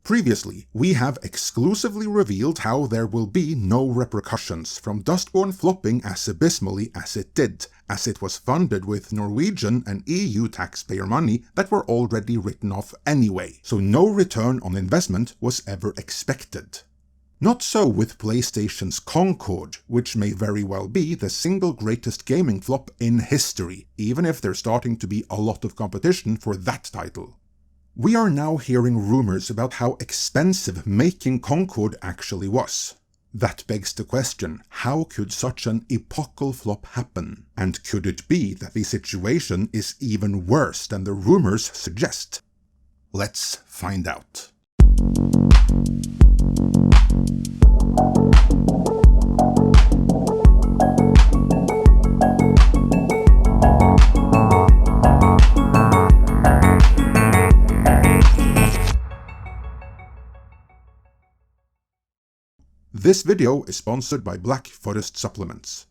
Previously, we have exclusively revealed how there will be no repercussions from Dustborn flopping as abysmally as it did, as it was funded with Norwegian and EU taxpayer money that were already written off anyway, so no return on investment was ever expected. Not so with PlayStation's Concord, which may very well be the single greatest gaming flop in history, even if there's starting to be a lot of competition for that title. We are now hearing rumors about how expensive making Concord actually was. That begs the question, how could such an epochal flop happen? And could it be that the situation is even worse than the rumors suggest? Let's find out. This video is sponsored by Black Forest Supplements.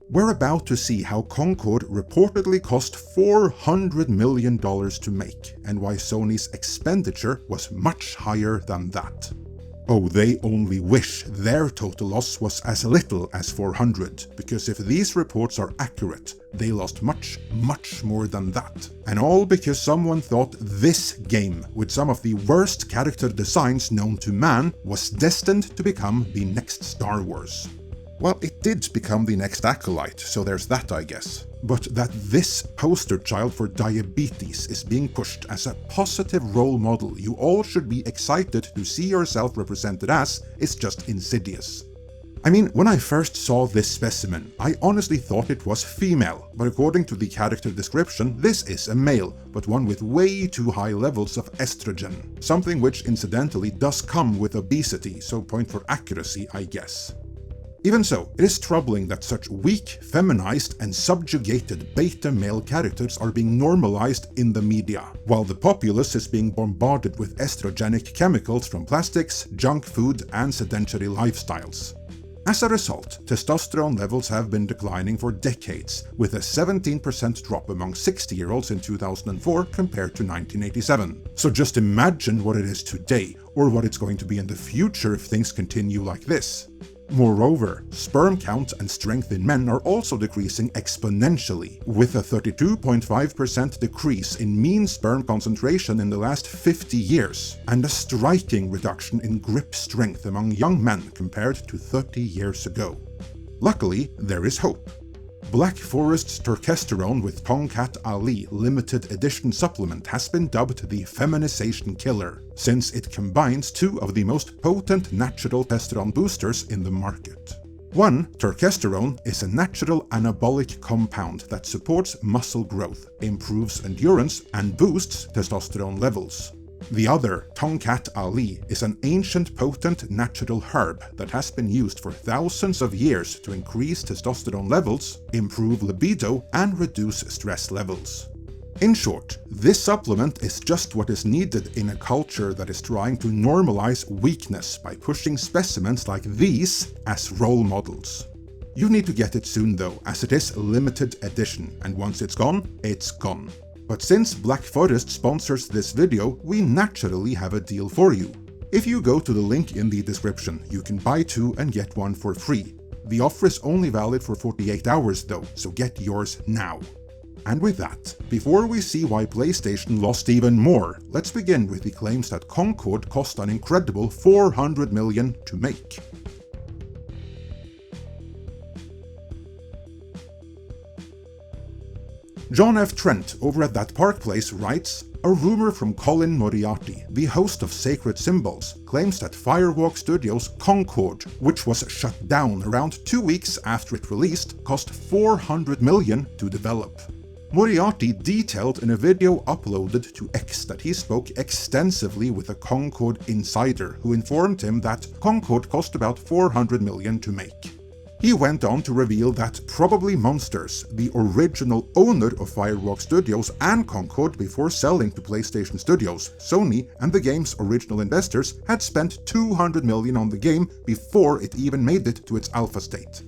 We're about to see how Concord reportedly cost $400 million to make, and why Sony's expenditure was much higher than that. Oh, they only wish their total loss was as little as 400, because if these reports are accurate, they lost much more than that. And all because someone thought this game, with some of the worst character designs known to man, was destined to become the next Star Wars. Well, it did become the next Acolyte, so there's that, I guess. But that this poster child for diabetes is being pushed as a positive role model you all should be excited to see yourself represented as is just insidious. I mean, when I first saw this specimen, I honestly thought it was female, but according to the character description, this is a male, but one with way too high levels of estrogen. Something which incidentally does come with obesity, so point for accuracy, I guess. Even so, it is troubling that such weak, feminized, and subjugated beta male characters are being normalized in the media, while the populace is being bombarded with estrogenic chemicals from plastics, junk food, and sedentary lifestyles. As a result, testosterone levels have been declining for decades, with a 17% drop among 60-year-olds in 2004 compared to 1987. So just imagine what it is today, or what it's going to be in the future if things continue like this. Moreover, sperm count and strength in men are also decreasing exponentially, with a 32.5% decrease in mean sperm concentration in the last 50 years, and a striking reduction in grip strength among young men compared to 30 years ago. Luckily, there is hope. Black Forest's Turkesterone with Tomcat Ali limited edition supplement has been dubbed the feminization killer, since it combines two of the most potent natural testosterone boosters in the market. One, Turkesterone, is a natural anabolic compound that supports muscle growth, improves endurance, and boosts testosterone levels. The other, Tomcat Ali, is an ancient potent natural herb that has been used for thousands of years to increase testosterone levels, improve libido, and reduce stress levels. In short, this supplement is just what is needed in a culture that is trying to normalize weakness by pushing specimens like these as role models. You need to get it soon though, as it is limited edition, and once it's gone, it's gone. But since Black Forest sponsors this video, we naturally have a deal for you. If you go to the link in the description, you can buy two and get one for free. The offer is only valid for 48 hours though, so get yours now. And with that, before we see why PlayStation lost even more, let's begin with the claims that Concord cost an incredible $400 million to make. John F. Trent over at That Park Place writes, "A rumor from Colin Moriarty, the host of Sacred Symbols, claims that Firewalk Studios Concord, which was shut down around 2 weeks after it released, cost $400 million to develop." Moriarty detailed in a video uploaded to X that he spoke extensively with a Concord insider who informed him that Concord cost about $400 million to make. He went on to reveal that Probably Monsters, the original owner of Firewalk Studios and Concord before selling to PlayStation Studios, Sony, and the game's original investors, had spent $200 million on the game before it even made it to its alpha state.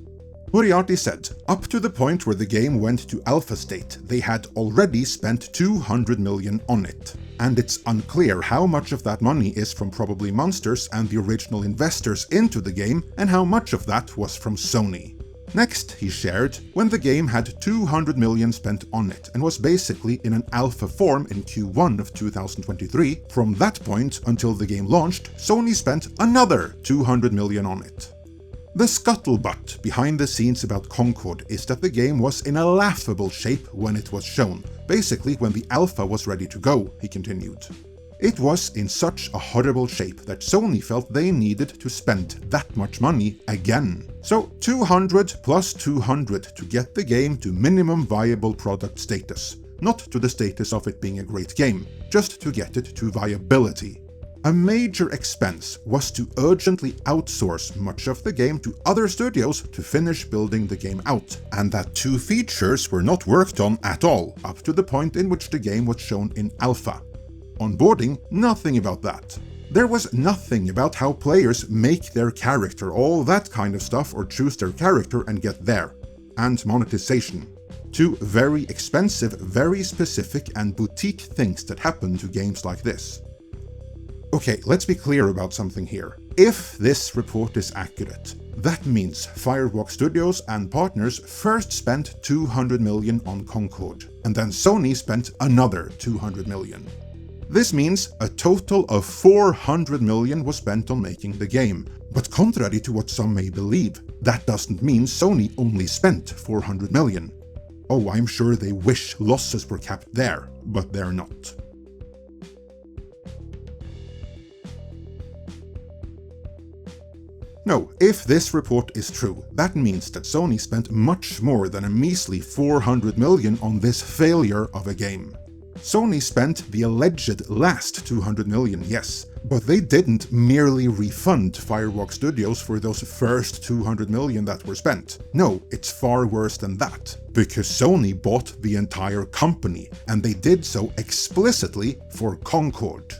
Moriarty said, up to the point where the game went to alpha state, they had already spent $200 million on it. And it's unclear how much of that money is from Probably Monsters and the original investors into the game, and how much of that was from Sony. Next, he shared, when the game had $200 million spent on it and was basically in an alpha form in Q1 of 2023, from that point until the game launched, Sony spent another $200 million on it. The scuttlebutt behind the scenes about Concord is that the game was in a laughable shape when it was shown, basically when the alpha was ready to go, he continued. It was in such a horrible shape that Sony felt they needed to spend that much money again. So 200 plus 200 to get the game to minimum viable product status. Not to the status of it being a great game, just to get it to viability. A major expense was to urgently outsource much of the game to other studios to finish building the game out, and that 2 features were not worked on at all, up to the point in which the game was shown in alpha. Onboarding, nothing about that. There was nothing about how players make their character, all that kind of stuff, or choose their character and get there. And monetization. 2 very expensive, very specific and boutique things that happen to games like this. Okay, let's be clear about something here. If this report is accurate, that means Firewalk Studios and partners first spent $200 million on Concord, and then Sony spent another $200 million. This means a total of $400 million was spent on making the game, but contrary to what some may believe, that doesn't mean Sony only spent $400 million. Oh, I'm sure they wish losses were capped there, but they're not. No, if this report is true, that means that Sony spent much more than a measly $400 million on this failure of a game. Sony spent the alleged last $200 million, yes, but they didn't merely refund Firewalk Studios for those first $200 million that were spent. No, it's far worse than that, because Sony bought the entire company, and they did so explicitly for Concord.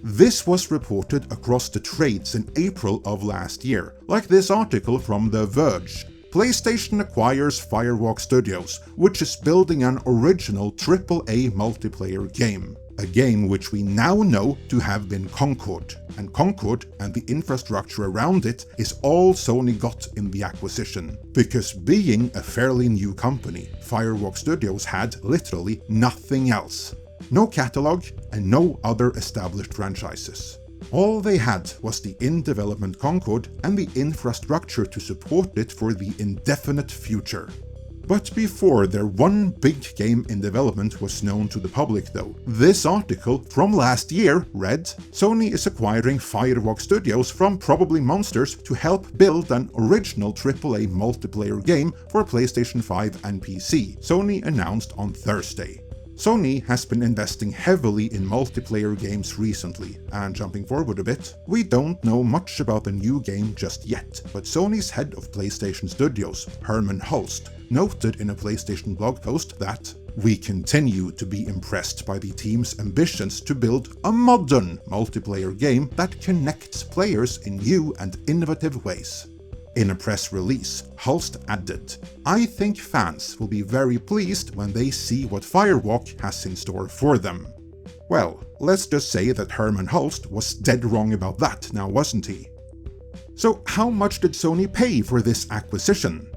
This was reported across the trades in April of last year, like this article from The Verge. PlayStation acquires Firewalk Studios, which is building an original AAA multiplayer game. A game which we now know to have been Concord, and Concord and the infrastructure around it is all Sony got in the acquisition. Because being a fairly new company, Firewalk Studios had literally nothing else. No catalog, and no other established franchises. All they had was the in-development Concord and the infrastructure to support it for the indefinite future. But before their one big game in development was known to the public though, this article from last year read, Sony is acquiring Firewalk Studios from Probably Monsters to help build an original AAA multiplayer game for PlayStation 5 and PC, Sony announced on Thursday. Sony has been investing heavily in multiplayer games recently, and jumping forward a bit, we don't know much about the new game just yet, but Sony's head of PlayStation Studios, Herman Hulst, noted in a PlayStation blog post that we continue to be impressed by the team's ambitions to build a modern multiplayer game that connects players in new and innovative ways. In a press release, Hulst added, I think fans will be very pleased when they see what Firewalk has in store for them. Well, let's just say that Herman Hulst was dead wrong about that now, wasn't he? So how much did Sony pay for this acquisition?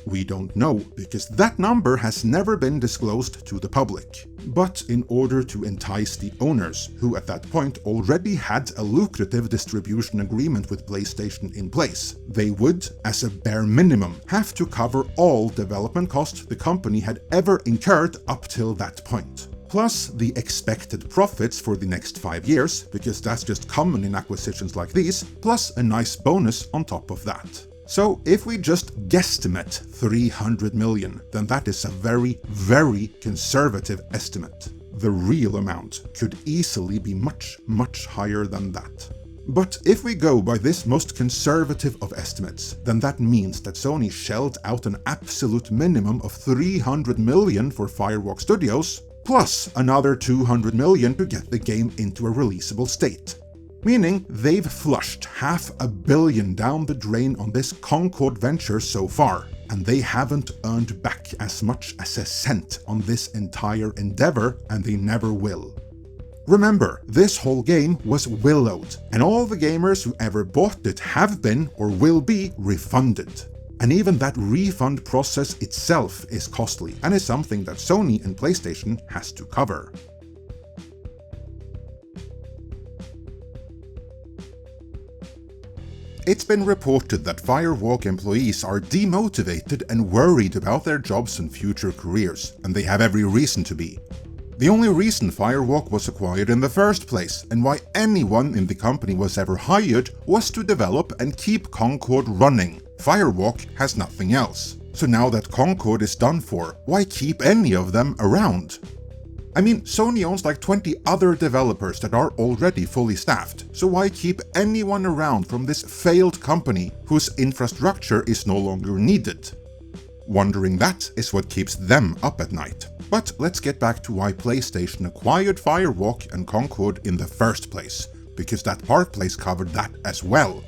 We don't know, because that number has never been disclosed to the public. But in order to entice the owners, who at that point already had a lucrative distribution agreement with PlayStation in place, they would, as a bare minimum, have to cover all development costs the company had ever incurred up till that point. Plus the expected profits for the next 5 years, because that's just common in acquisitions like these, plus a nice bonus on top of that. So if we just guesstimate $300 million, then that is a very, very conservative estimate. The real amount could easily be much, much higher than that. But if we go by this most conservative of estimates, then that means that Sony shelled out an absolute minimum of $300 million for Firewalk Studios, plus another $200 million to get the game into a releasable state. Meaning they've flushed $500 million down the drain on this Concord venture so far, and they haven't earned back as much as a cent on this entire endeavor, and they never will. Remember, this whole game was willowed, and all the gamers who ever bought it have been or will be refunded. And even that refund process itself is costly, and is something that Sony and PlayStation has to cover. It's been reported that Firewalk employees are demotivated and worried about their jobs and future careers, and they have every reason to be. The only reason Firewalk was acquired in the first place, and why anyone in the company was ever hired, was to develop and keep Concord running. Firewalk has nothing else. So now that Concord is done for, why keep any of them around? I mean, Sony owns like 20 other developers that are already fully staffed, so why keep anyone around from this failed company whose infrastructure is no longer needed? Wondering that is what keeps them up at night. But let's get back to why PlayStation acquired Firewalk and Concord in the first place, because that Park Place covered that as well.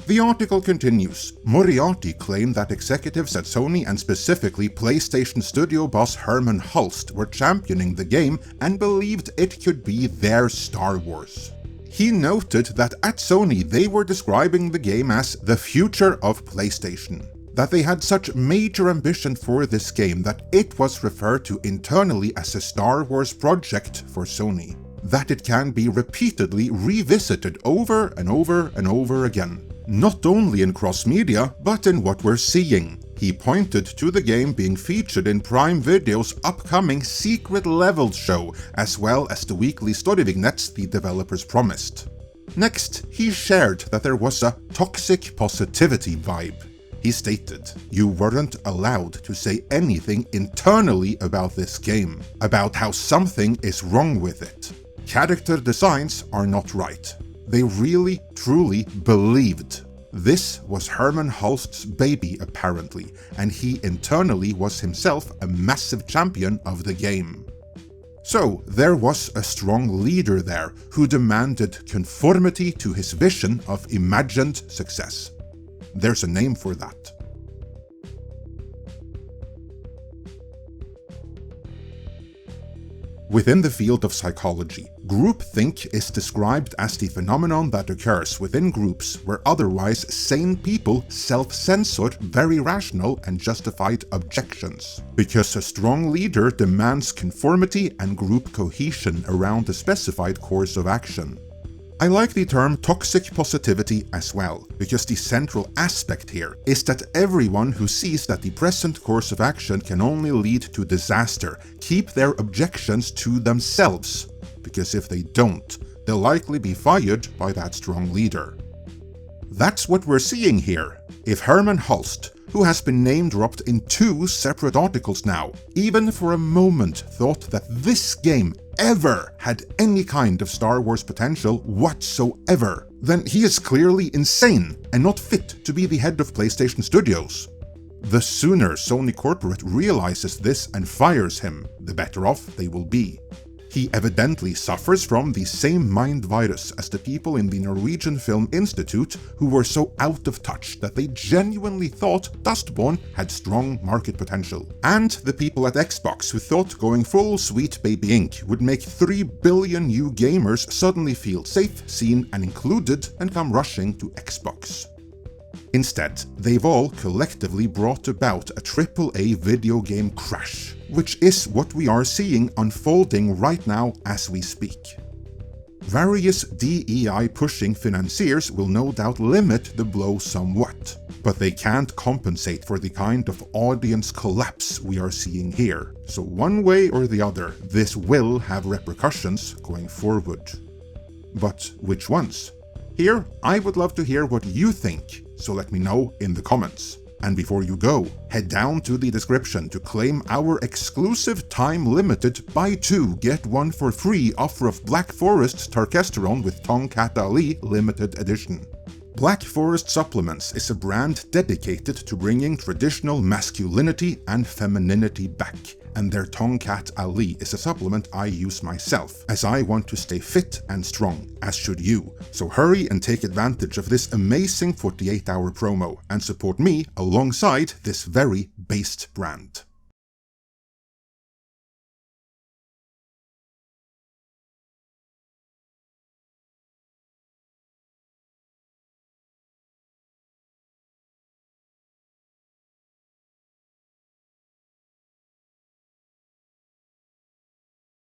The article continues. Moriarty claimed that executives at Sony and specifically PlayStation studio boss Herman Hulst were championing the game and believed it could be their Star Wars. He noted that at Sony they were describing the game as the future of PlayStation, that they had such major ambition for this game that it was referred to internally as a Star Wars project for Sony, that it can be repeatedly revisited over and over and over again, not only in cross-media, but in what we're seeing. He pointed to the game being featured in Prime Video's upcoming Secret Levels show, as well as the weekly story vignettes the developers promised. Next, he shared that there was a toxic positivity vibe. He stated, "You weren't allowed to say anything internally about this game, about how something is wrong with it. Character designs are not right." They really, truly believed. This was Herman Hulst's baby apparently, and he internally was himself a massive champion of the game. So there was a strong leader there who demanded conformity to his vision of imagined success. There's a name for that. Within the field of psychology, groupthink is described as the phenomenon that occurs within groups where otherwise sane people self-censor very rational and justified objections, because a strong leader demands conformity and group cohesion around a specified course of action. I like the term toxic positivity as well, because the central aspect here is that everyone who sees that the present course of action can only lead to disaster keep their objections to themselves, because if they don't, they'll likely be fired by that strong leader. That's what we're seeing here. If Herman Hulst, who has been name-dropped in 2 separate articles now, even for a moment thought that this game ever had any kind of Star Wars potential whatsoever, then he is clearly insane and not fit to be the head of PlayStation Studios. The sooner Sony Corporate realizes this and fires him, the better off they will be. He evidently suffers from the same mind virus as the people in the Norwegian Film Institute who were so out of touch that they genuinely thought Dustborn had strong market potential, and the people at Xbox who thought going full Sweet Baby Inc. would make 3 billion new gamers suddenly feel safe, seen and included and come rushing to Xbox. Instead, they've all collectively brought about a AAA video game crash, which is what we are seeing unfolding right now as we speak. Various DEI-pushing financiers will no doubt limit the blow somewhat, but they can't compensate for the kind of audience collapse we are seeing here. So one way or the other, this will have repercussions going forward. But which ones? Here, I would love to hear what you think, so let me know in the comments. And before you go, head down to the description to claim our exclusive time-limited buy 2 get 1 for free offer of Black Forest Tarkesterone with Tongkat Ali limited edition. Black Forest Supplements is a brand dedicated to bringing traditional masculinity and femininity back, and their Tomcat Ali is a supplement I use myself, as I want to stay fit and strong, as should you. So hurry and take advantage of this amazing 48-hour promo and support me alongside this very based brand.